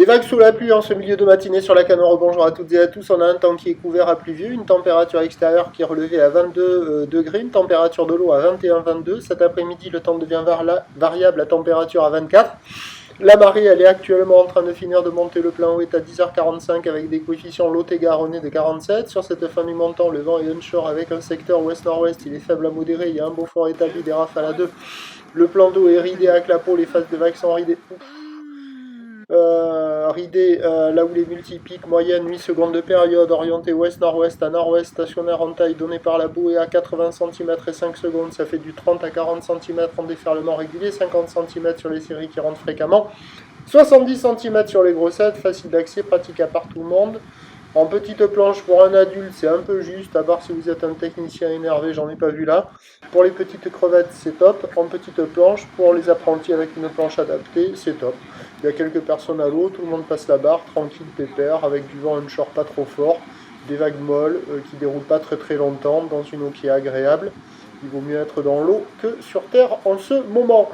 Des vagues sous la pluie en ce milieu de matinée sur la Canore. Bonjour à toutes et à tous. On a un temps qui est couvert à pluvieux, une température extérieure qui est relevée à 22 degrés, une température de l'eau à 21-22. Cet après-midi, le temps devient variable, la température à 24. La marée, elle est actuellement en train de finir de monter. Le plein eau est à 10h45 avec des coefficients Lot-et-Garonnais de 47. Sur cette fin du montant, le vent est onshore avec un secteur ouest-nord-ouest. Il est faible à modéré. Il y a un beau fort établi, des rafales à 2. Le plan d'eau est ridé à clapot. Les phases de vagues sont ridées. Là où les multipiques moyennes 8 secondes de période, orientées ouest-nord-ouest à nord-ouest, stationnaire en taille donnée par la bouée à 80 cm et 5 secondes, ça fait du 30 à 40 cm en déferlement régulier, 50 cm sur les séries qui rentrent fréquemment, 70 cm sur les grossettes, facile d'accès, praticable par tout le monde. En petite planche pour un adulte, c'est un peu juste, à part si vous êtes un technicien énervé, j'en ai pas vu là. Pour les petites crevettes, c'est top. En petite planche, pour les apprentis avec une planche adaptée, c'est top. Il y a quelques personnes à l'eau, tout le monde passe la barre, tranquille, pépère, avec du vent onshore pas trop fort, des vagues molles qui déroulent pas très longtemps, dans une eau qui est agréable. Il vaut mieux être dans l'eau que sur terre en ce moment.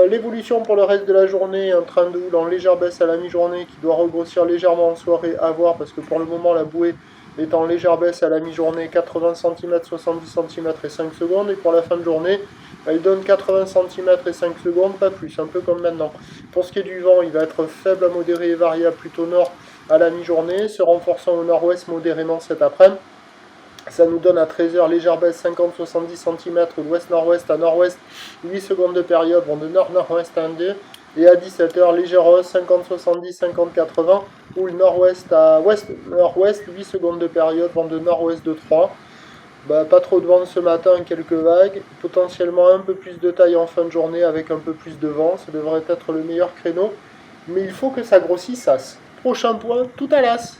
L'évolution pour le reste de la journée, un train de houle en légère baisse à la mi-journée qui doit regrossir légèrement en soirée à voir parce que pour le moment la bouée est en légère baisse à la mi-journée, 80 cm, 70 cm et 5 secondes, et pour la fin de journée elle donne 80 cm et 5 secondes, pas plus, un peu comme maintenant. Pour ce qui est du vent, il va être faible à modéré et variable plutôt nord à la mi-journée, se renforçant au nord-ouest modérément cet après-midi. Ça nous donne à 13h légère baisse 50-70 cm d'ouest-nord-ouest à nord-ouest, 8 secondes de période vont de nord-nord-ouest à 1-2. Et à 17h, légère hausse 50-70, 50-80, ou le nord-ouest à ouest-nord-ouest, 8 secondes de période vont de nord-ouest de 3. Pas trop de vent ce matin, quelques vagues, potentiellement un peu plus de taille en fin de journée avec un peu plus de vent, ça devrait être le meilleur créneau. Mais il faut que ça grossisse. Prochain point, tout à l'as.